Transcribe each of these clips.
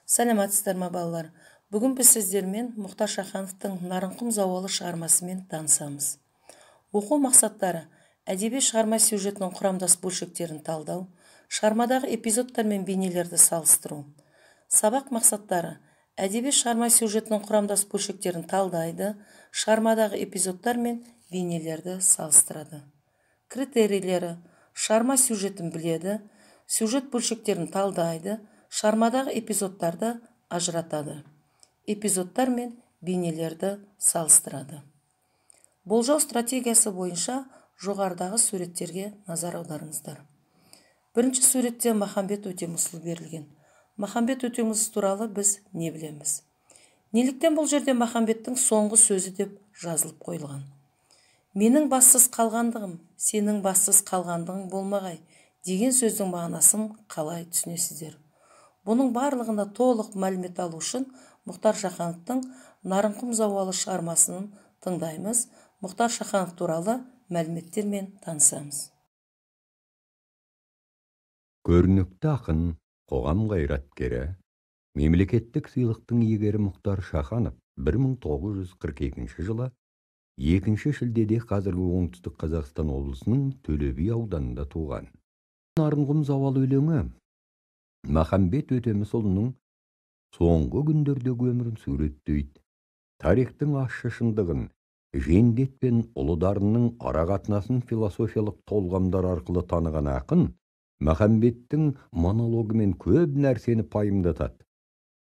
Сәлеметсіздер ме балалар? Бүгін біз сіздермен Мұхтар Шахановтың Нарынқұм зауалы шығармасымен танысамыз. Оқу мақсаттары: әдеби шығарма сюжетінің құрамдас бөлшектерін талдау, шығармадағы эпизодтар мен бейнелерді салыстыру. Сабақ мақсаттары: әдеби шығарма сюжетінің құрамдас бөлшектерін талдайды, шығармадағы эпизодтар мен бейнелерді салыстырады. Критерийлері: шығарма сюжетін біледі, сюжет бөлшектерін талдайды, шығармадағы эпизодтарды ажыратады, эпизодтар мен бейнелерді салыстырады. Болжау стратегиясы бойынша жоғарыдағы суреттерге назар аударыңыздар. Бірінші суретте Махамбет Өтемісұлы берілген. Махамбет Өтемісұлы туралы біз не білеміз? Неліктен бұл жерде Махамбеттің соңғы сөзі деп жазылып қойылған? Менің бассыз қалғандығым, сенің бассыз қалғандығың болмағай деген сөздің мағынасын қалай түсінесіздер? Бұның барлығында толық мәлімет алу үшін Мұхтар Шахановтың Нарынқұм зауалы шығармасын тыңдаймыз. Мұхтар Шаханов туралы мәліметтермен танысамыз. Көрнекті ақын, қоғам қайраткері, мемлекеттік сыйлықтың иегері Мұхтар Шаханов 1942 жылы 2 шілдеде қазіргі оңтүстік Қазақстан облысының Төле би ауданында туған. Нарынқұм зауалы өлеңі Махамбет Өтемісұлының соңғы күндердегі өмірін суреттейді. Тарихтың ащы шындығын, жендет пен ұлы дарынның арақатынасын философиялық толғамдар арқылы таныған ақын Махамбеттің монологымен көп нәрсені пайымдатады.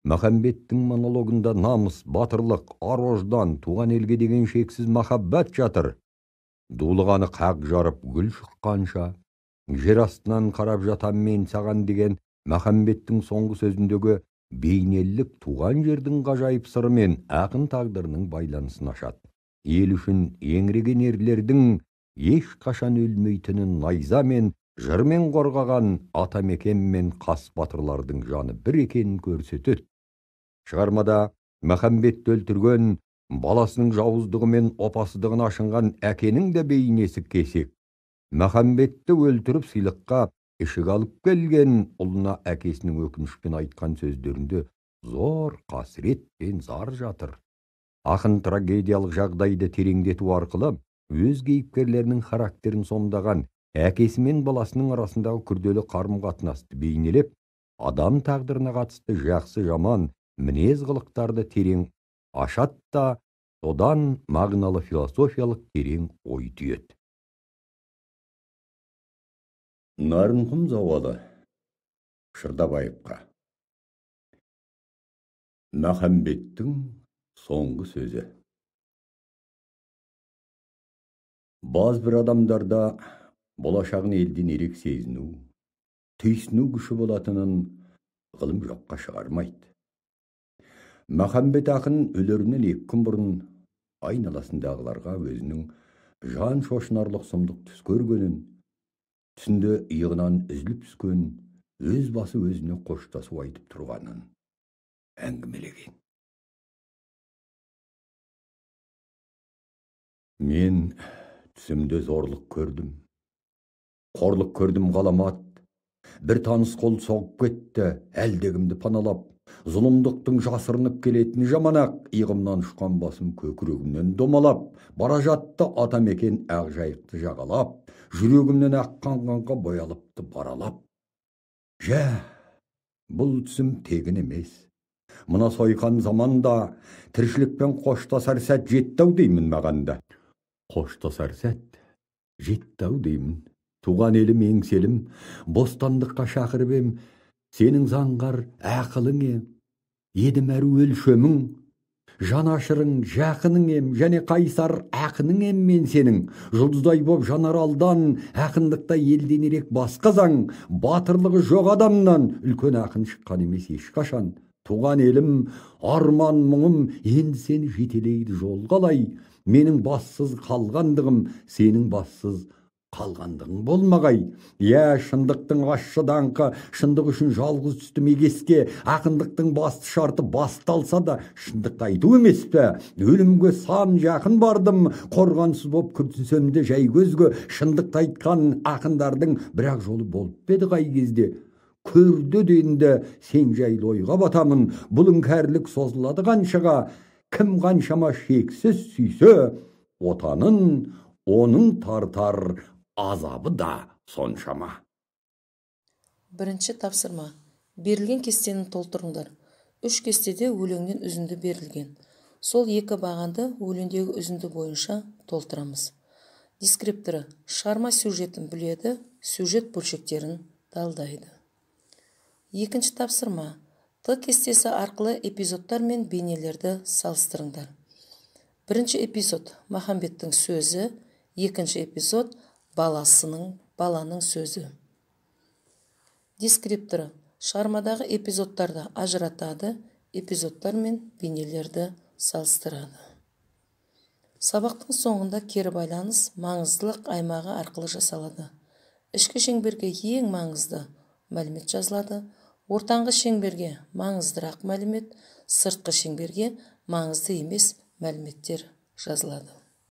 Махамбеттің монологында намыс, батырлық, ар-ождан, туған елге деген шексіз махаббат жатыр. Дулығаны қақ жарып гүл шыққанша, жер астынан қарап жатам мен саған деген Махамбеттің соңғы сөзіндегі бейнелілік туған жердің ғажайып сыры мен ақын тағдырының байланысын ашады. Ел үшін еңіреген ерлердің ешқашан өлмейтінін найза мен жырмен қорғаған атамекен мен қас батырлардың жаны бір екенін көрсетеді. Шығармада Махамбетті өлтірген, баласының жауыздығы мен опасыздығын ашынған әкенің де бейнесі кесек. Махамбетті өлтіріп сыйлыққа ішік алып келген ұлына әкесінің өкінішпен айтқан сөздерінде зор қасірет пен зар жатыр. Ақын трагедиялық жағдайды тереңдету арқылы өз кейіпкерлерінің характерін сомдаған әкесі мен баласының арасындағы күрделі қарым-қатынасты бейнелеп, адам тағдырына қатысты жақсы жаман мінез қылықтарды терең ашады да, содан мағыналы философиялық терең ой түйеді. Нарынқұм зауалы Шырдабаевқа. Махамбеттің соңғы сөзі. Баз бір адамдарда болашағын елден ерек сезіну, түйсіну күші болатынын ғылым жоққа шығармайды. Махамбет ақын өлерінен 2 күн бұрын айналасындағыларға өзінің жан шошынарлық сұмдық түс көргенін, түсінде иығынан үзіліп түскен, өз басы өзіне қоштасу айтып тұрғанын әңгімелеген. Мен түсімде зорлық көрдім, қорлық көрдім ғаламат, бір таныс қол соғып кетті, әлдегімді паналап, зұлымдықтың жасырынып келетіні жаманақ, иығымнан ұшқан басым көкірегімнен домалап, бара жатты атамекен ақ жайықты жағалап, жүрегімнен аққан қанға боялыпты баралап. Бұл түсім тегін емес. Мына сойқан заманда тіршілікпен қоштасар сәт жетті-ау деймін мағанда. Қоштасар сәт жетті-ау деймін. Туған елім, еңселім, бостандыққа шақырып ем, сенің заңғар ақылың ем, едім әрі өлшемің, жанашырың, жақының ем, және қайсар ақының ем мен сенің. Жұлдыздай боп жанар алдан, ақындықта елден ерек басқа заң, батырлығы жоқ адамнан үлкен ақын шыққан емес ешқашан. Туған елім, арман мұңым, енді сені жетелейді жол қалай. Менің бассыз қалғандығым, сенің бассыз қалғандығың болмағай. Шындықтың ащы даңқы, шындық үшін жалғыз түсті мегеске, ақындықтың басты шарты басталса да, шындықты айту емес пе? Өлімге сан жақын бардым, қорғансыз боп күртінсем де жай көзге, шындықты айтқан ақындардың бірақ жолы болып еді қай кезде. көрді денде сен жайлы ойға батамын, бұлың кәрілік созылады қаншаға, кім қаншама шексіз сүйсе, отанын, оның тартар азабы да соншама. Бірінші тапсырма. Берілген кестені толтырыңдар. 3 кестеде өлеңнен үзінді берілген. Сол 2 бағанды өлеңдегі үзінді бойынша толтырамыз. Дескрипторы шығарма сюжетін біледі, сюжет бөлшектерін талдайды. Екінші тапсырма. Т кестесі арқылы эпизодтар мен бейнелерді салыстырыңдар. Бірінші эпизод Махамбеттің сөзі, екінші эпизод баланың сөзі. Дескрипторы шығармадағы эпизодтарды ажыратады, эпизодтар мен бейнелерді салыстырады. Сабақтың соңында кері байланыс маңыздылық аймағы арқылы жасалады. Ішкі шеңберге ең маңызды мәлімет жазылады, ортаңғы шеңберге маңыздырақ мәлімет, сыртқы шеңберге маңызды емес мәліметтер жазылады.